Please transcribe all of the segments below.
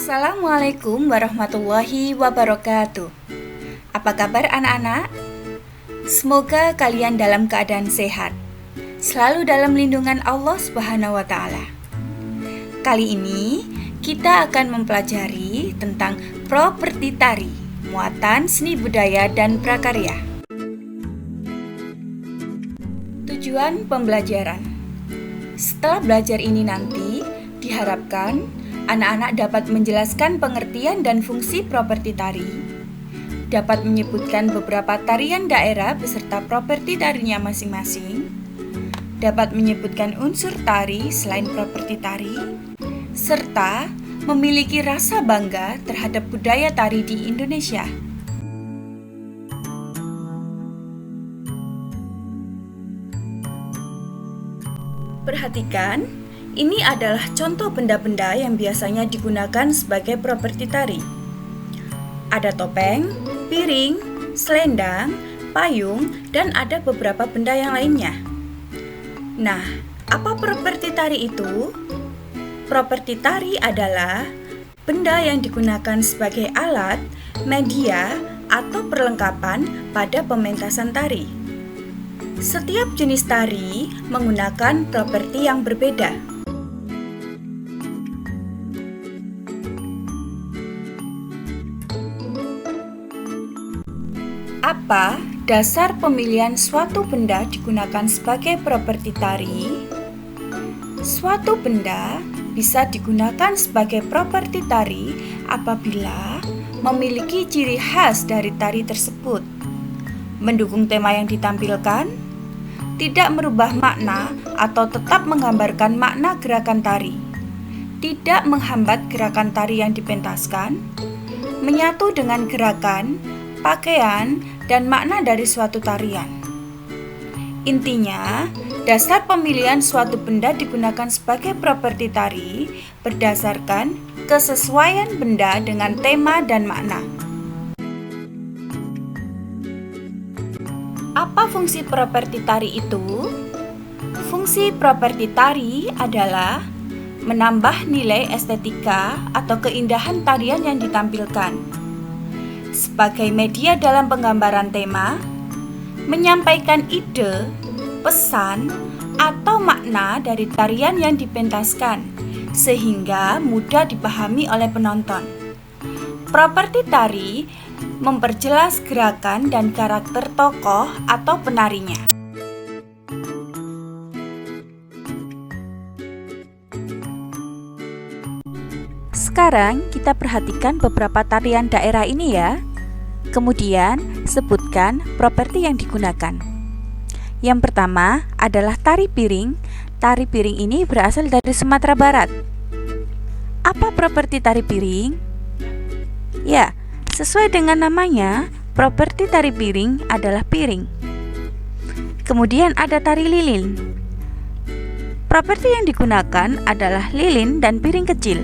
Assalamualaikum warahmatullahi wabarakatuh. Apa kabar anak-anak? Semoga kalian dalam keadaan sehat, selalu dalam lindungan Allah Subhanahu wa Ta'ala. Kali ini kita akan mempelajari tentang properti tari, muatan seni budaya dan prakarya. Tujuan pembelajaran. Setelah belajar ini nanti, diharapkan anak-anak dapat menjelaskan pengertian dan fungsi properti tari, dapat menyebutkan beberapa tarian daerah beserta properti tarinya masing-masing, dapat menyebutkan unsur tari selain properti tari, serta memiliki rasa bangga terhadap budaya tari di Indonesia. Perhatikan, ini adalah contoh benda-benda yang biasanya digunakan sebagai properti tari. Ada topeng, piring, selendang, payung, dan ada beberapa benda yang lainnya. Nah, apa properti tari itu? Properti tari adalah benda yang digunakan sebagai alat, media, atau perlengkapan pada pementasan tari. Setiap jenis tari menggunakan properti yang berbeda. Apa dasar pemilihan suatu benda digunakan sebagai properti tari? Suatu benda bisa digunakan sebagai properti tari apabila memiliki ciri khas dari tari tersebut, mendukung tema yang ditampilkan, tidak merubah makna atau tetap menggambarkan makna gerakan tari, tidak menghambat gerakan tari yang dipentaskan, menyatu dengan gerakan, pakaian, dan makna dari suatu tarian. Intinya, dasar pemilihan suatu benda digunakan sebagai properti tari berdasarkan kesesuaian benda dengan tema dan makna. Apa fungsi properti tari itu? Fungsi properti tari adalah menambah nilai estetika atau keindahan tarian yang ditampilkan, sebagai media dalam penggambaran tema, menyampaikan ide, pesan, atau makna dari tarian yang dipentaskan, sehingga mudah dipahami oleh penonton. Properti tari memperjelas gerakan dan karakter tokoh atau penarinya. Sekarang kita perhatikan beberapa tarian daerah ini ya. Kemudian sebutkan properti yang digunakan. Yang pertama adalah tari piring. Tari piring ini berasal dari Sumatera Barat. Apa properti tari piring? Ya, sesuai dengan namanya, properti tari piring adalah piring. Kemudian ada tari lilin. Properti yang digunakan adalah lilin dan piring kecil.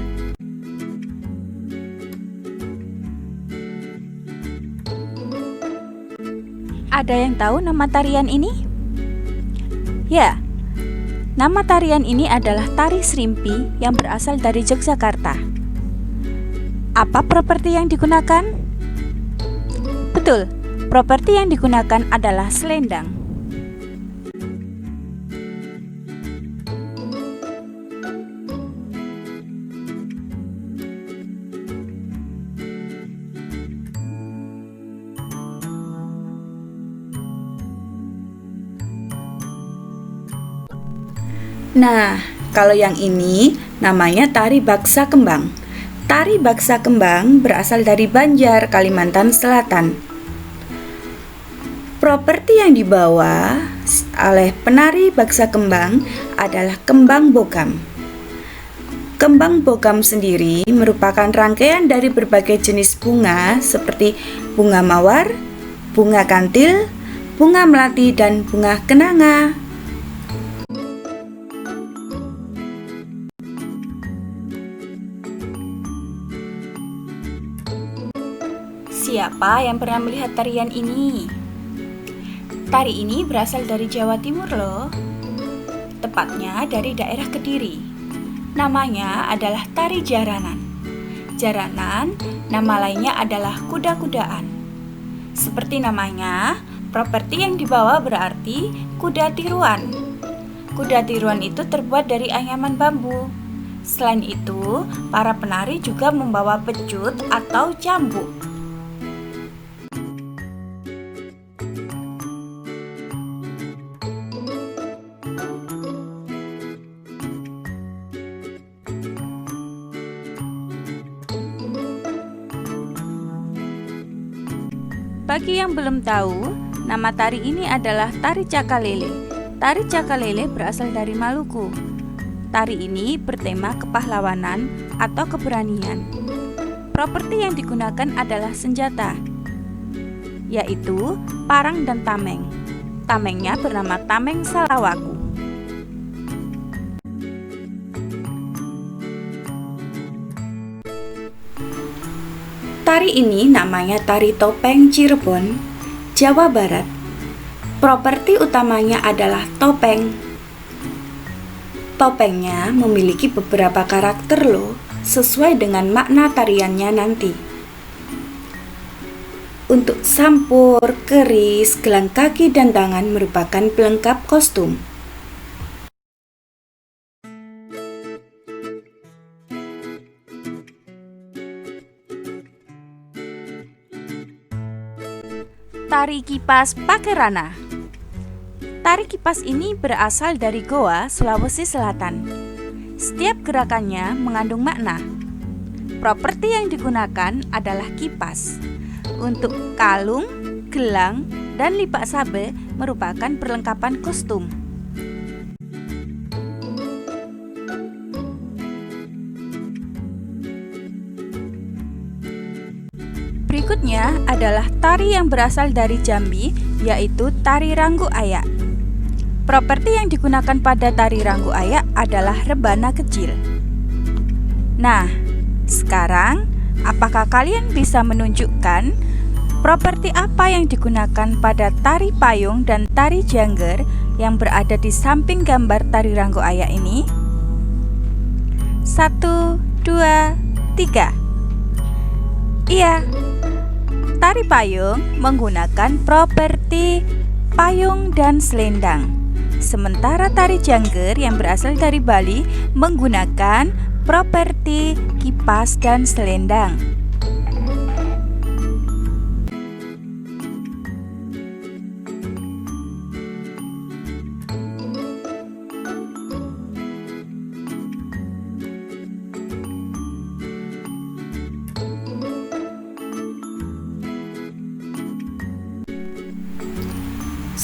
Ada yang tahu nama tarian ini? Ya, nama tarian ini adalah tari serimpi yang berasal dari Yogyakarta. Apa properti yang digunakan? Betul, properti yang digunakan adalah selendang. Nah, kalau yang ini namanya tari baksa kembang. Tari baksa kembang berasal dari Banjar, Kalimantan Selatan. Properti yang dibawa oleh penari baksa kembang adalah kembang bogam. Kembang bogam sendiri merupakan rangkaian dari berbagai jenis bunga seperti bunga mawar, bunga kantil, bunga melati, dan bunga kenanga. Siapa yang pernah melihat tarian ini? Tari ini berasal dari Jawa Timur loh. Tepatnya dari daerah Kediri. Namanya adalah tari jaranan. Jaranan, nama lainnya adalah kuda-kudaan. Seperti namanya, properti yang dibawa berarti kuda tiruan. Kuda tiruan itu terbuat dari anyaman bambu. Selain itu, para penari juga membawa pecut atau cambuk. Bagi yang belum tahu, nama tari ini adalah tari cakalele. Tari cakalele berasal dari Maluku. Tari ini bertema kepahlawanan atau keberanian. Properti yang digunakan adalah senjata, yaitu parang dan tameng. Tamengnya bernama Tameng Salawaku. Tari ini namanya Tari Topeng Cirebon, Jawa Barat. Properti utamanya adalah topeng. Topengnya memiliki beberapa karakter loh, sesuai dengan makna tariannya nanti. Untuk sampur, keris, gelang kaki, dan tangan merupakan pelengkap kostum. Tari kipas Pakerana. Tari kipas ini berasal dari Goa, Sulawesi Selatan. Setiap gerakannya mengandung makna. Properti yang digunakan adalah kipas. Untuk kalung, gelang, dan lipak sabe merupakan perlengkapan kostum. Berikutnya adalah tari yang berasal dari Jambi, yaitu tari Ranggu Ayak. Properti yang digunakan pada tari Ranggu Ayak adalah rebana kecil. Nah, sekarang apakah kalian bisa menunjukkan properti apa yang digunakan pada tari payung dan tari jangger yang berada di samping gambar tari Ranggu Ayak ini? 1, 2, 3. Iya, tari payung menggunakan properti payung dan selendang. Sementara tari jangger yang berasal dari Bali menggunakan properti kipas dan selendang.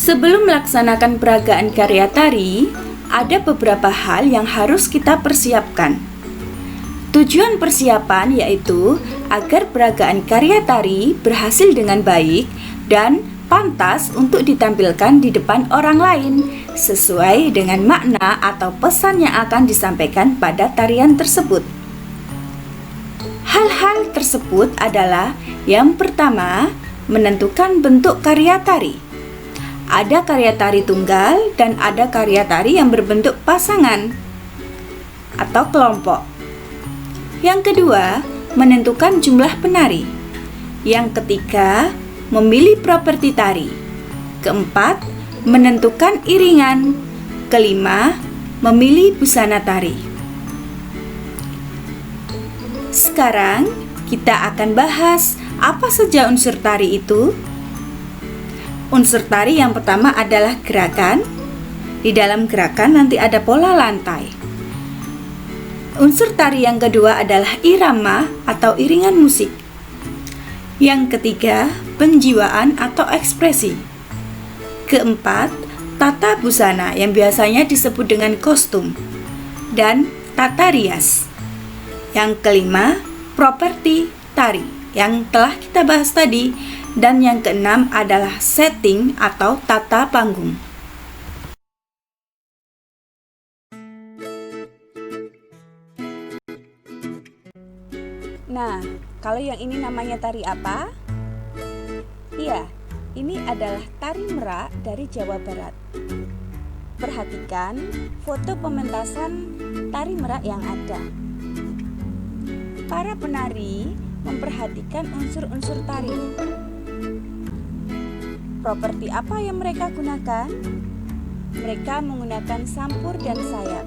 Sebelum melaksanakan peragaan karya tari, ada beberapa hal yang harus kita persiapkan. Tujuan persiapan yaitu agar peragaan karya tari berhasil dengan baik dan pantas untuk ditampilkan di depan orang lain sesuai dengan makna atau pesan yang akan disampaikan pada tarian tersebut. Hal-hal tersebut adalah yang pertama, menentukan bentuk karya tari. Ada karya tari tunggal dan ada karya tari yang berbentuk pasangan atau kelompok. Yang kedua, menentukan jumlah penari. Yang ketiga, memilih properti tari. Keempat, menentukan iringan. Kelima, memilih busana tari. Sekarang kita akan bahas apa saja unsur tari itu. Unsur tari yang pertama adalah gerakan. Di dalam gerakan nanti ada pola lantai. Unsur tari yang kedua adalah irama atau iringan musik. Yang ketiga, penjiwaan atau ekspresi. Keempat, tata busana yang biasanya disebut dengan kostum. Dan tata rias. Yang kelima, properti tari yang telah kita bahas tadi. Dan yang keenam adalah setting atau tata panggung. Nah, kalau yang ini namanya tari apa? Iya, ini adalah tari merak dari Jawa Barat. Perhatikan foto pementasan tari merak yang ada. Para penari memperhatikan unsur-unsur tari. Properti apa yang mereka gunakan? Mereka menggunakan sampur dan sayap.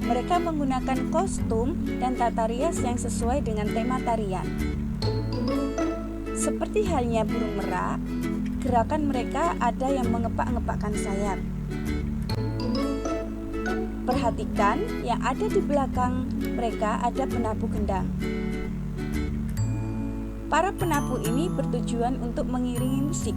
Mereka menggunakan kostum dan tata rias yang sesuai dengan tema tarian. Seperti halnya burung merak, gerakan mereka ada yang mengepak-ngepakkan sayap. Perhatikan yang ada di belakang mereka ada penabuh gendang. Para penabuh ini bertujuan untuk mengiringi musik.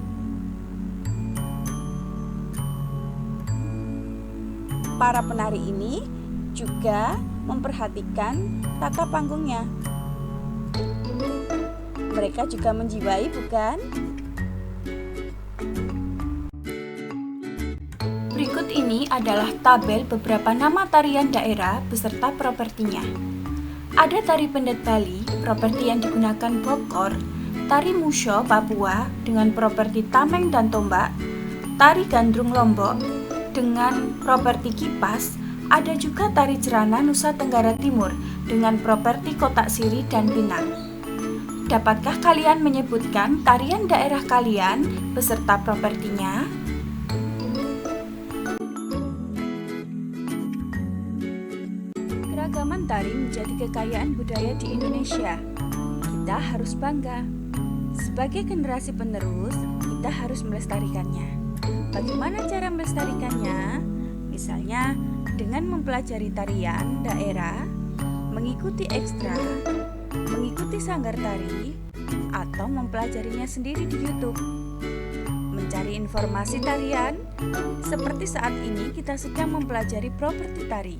Para penari ini juga memperhatikan tata panggungnya. Mereka juga menjiwai, bukan? Berikut ini adalah tabel beberapa nama tarian daerah beserta propertinya. Ada tari pendet Bali, properti yang digunakan Bokor, tari Musyo Papua dengan properti tameng dan tombak, tari Gandrung Lombok dengan properti kipas, ada juga tari Cerana Nusa Tenggara Timur dengan properti kotak siri dan pinang. Dapatkah kalian menyebutkan tarian daerah kalian beserta propertinya? Keragaman tari menjadi kekayaan budaya di Indonesia. Kita harus bangga. Sebagai generasi penerus, kita harus melestarikannya. Bagaimana cara melestarikannya? Misalnya dengan mempelajari tarian daerah, mengikuti ekstra, mengikuti sanggar tari, atau mempelajarinya sendiri di YouTube. Mencari informasi tarian, seperti saat ini kita sedang mempelajari properti tari.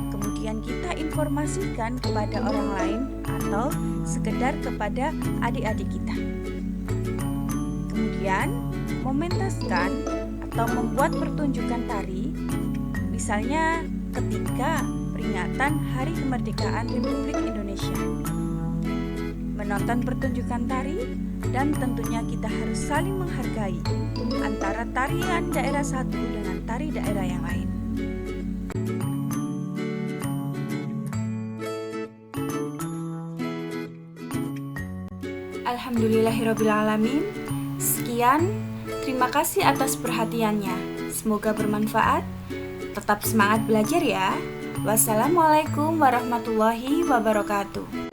Kemudian kita informasikan kepada orang lain atau sekedar kepada adik-adik kita. Kemudian mementaskan atau membuat pertunjukan tari, misalnya ketika peringatan Hari Kemerdekaan Republik Indonesia. Menonton pertunjukan tari dan tentunya kita harus saling menghargai antara tarian daerah satu dengan tari daerah yang lain. Alhamdulillahirrabbilalamin. Sekian, terima kasih atas perhatiannya. Semoga bermanfaat. Tetap semangat belajar ya. Wassalamualaikum warahmatullahi wabarakatuh.